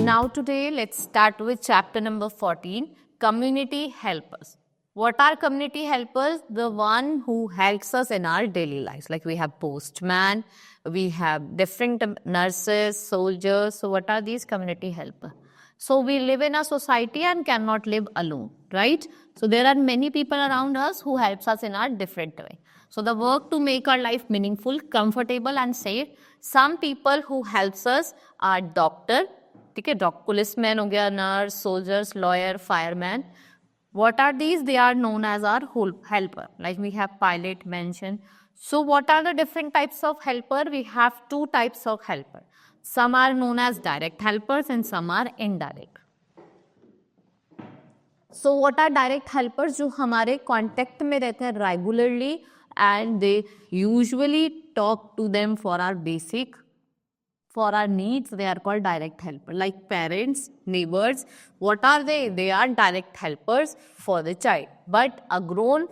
Now today let's start with chapter number 14, community helpers. What are community helpers? The one who helps us in our daily lives. Like we have postman, we have different nurses, soldiers. So what are these community helpers? So we live in a society and cannot live alone, right? So there are many people around us who helps us in our different way. So the work to make our life meaningful, comfortable and safe. Some people who helps us are doctor, ठीक है, policeman हो गया, nurse, soldiers, lawyer, fireman. What are these? They are known as our helper. Like we have pilot mentioned. So what are the different types of helper? We have two types of helper. Some are known as direct helpers and some are indirect. So what are direct helpers? जो हमारे contact में रहते हैं regularly and they usually talk to them for our basic, for our needs. They are called direct helper. Like parents, neighbors, what are they? They are direct helpers for the child. But a grown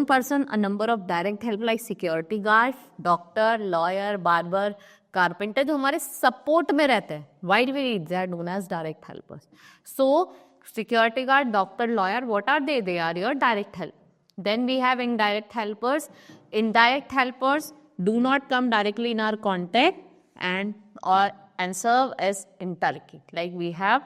person, a number of direct help like security guard, doctor, lawyer, barber, carpenter, जो हमारे support में रहते हैं. Why do we need? They are known as direct helpers. So security guard, doctor, lawyer, what are they? They are your direct help. Then we have indirect helpers. Indirect helpers do not come directly in our contact and serve as interlocutor. Like we have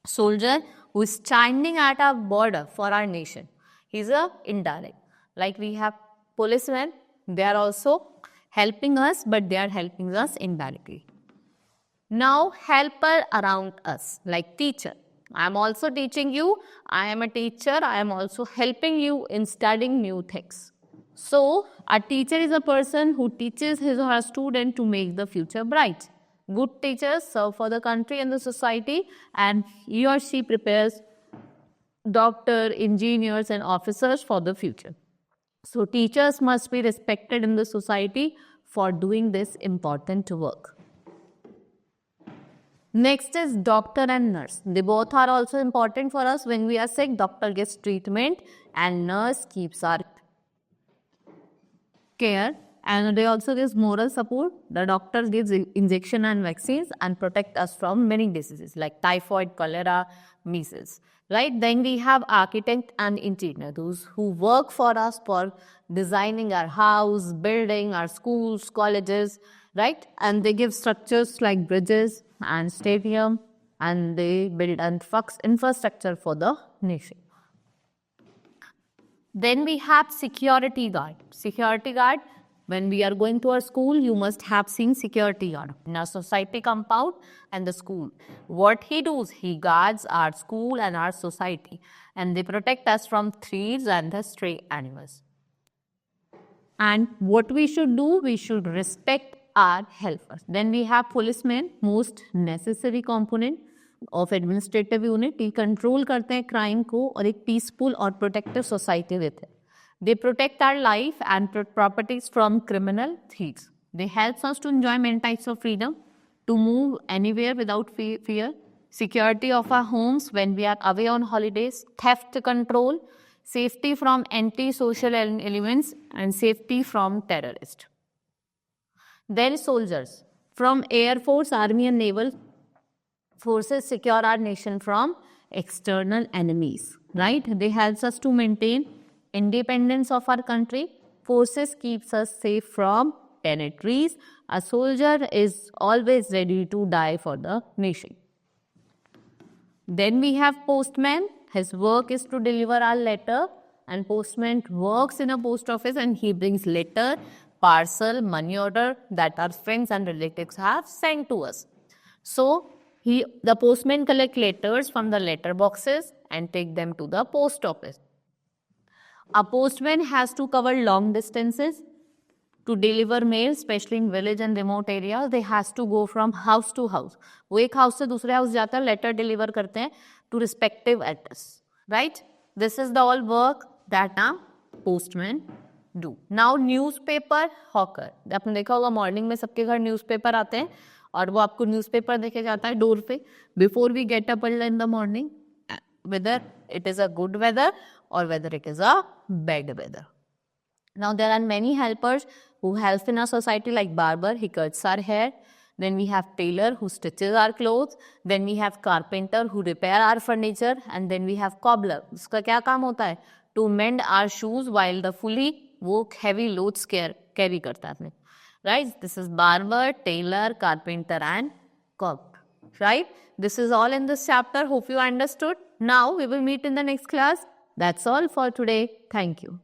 soldier who is standing at our border for our nation. He's a indirect. Like we have policemen, they are also helping us, but they are helping us indirectly. Now helper around us, like teacher. I am also teaching you. I am a teacher. I am also helping you in studying new things. So, a teacher is a person who teaches his or her student to make the future bright. Good teachers serve for the country and the society, and he or she prepares doctor, engineers and officers for the future. So, teachers must be respected in the society for doing this important work. Next is doctor and nurse. They both are also important for us. When we are sick, doctor gets treatment and nurse keeps our care, and they also give moral support. The doctors gives injection and vaccines and protect us from many diseases like typhoid, cholera, measles. Right? Then we have architect and engineer, those who work for us for designing our house, building our schools, colleges, right? And they give structures like bridges and stadium, and they build infrastructure for the nation. Then we have security guard. Security guard, when we are going to our school, you must have seen security guard in our society compound and the school. What he does, he guards our school and our society, and they protect us from thieves and the stray animals. And what we should do, we should respect our helpers. Then we have policemen, most necessary component of administrative unit. ये control करते हैं crime को और एक peaceful और protective society देते हैं. They protect our life and properties from criminal thieves. They help us to enjoy many types of freedom, to move anywhere without fear, security of our homes when we are away on holidays, theft control, safety from anti-social elements, and safety from terrorists. Then soldiers. From Air Force, Army and Naval forces secure our nation from external enemies, right? They help us to maintain independence of our country. Forces keeps us safe from territories. A soldier is always ready to die for the nation. Then we have postman. His work is to deliver our letter, and postman works in a post office and he brings letter, parcel, money order that our friends and relatives have sent to us. So the postman collect letters from the letter boxes and take them to the post office. A postman has to cover long distances to deliver mail, especially in village and remote areas. They has to go from house to house. वो एक house से दूसरे house जाता है, letter deliver करते हैं to respective address. Right? This is the all work that a postman do. Now newspaper hawker. आपने देखा होगा morning में सबके घर newspaper आते हैं और वो आपको newspaper देके जाता है डोर पे. Before we get up in the morning, whether it is a good weather or whether it is a bad weather. Now there are many helpers who help in our society, like barber, he cuts our hair. Then we have tailor who stitches our clothes. Then we have carpenter who repair our furniture. And then we have cobbler. उसका क्या काम होता है? To mend our shoes while the fully वो heavy loads carry करता है अपने. Right? This is barber, tailor, carpenter and cobbler. Right? This is all in this chapter. Hope you understood. Now we will meet in the next class. That's all for today. Thank you.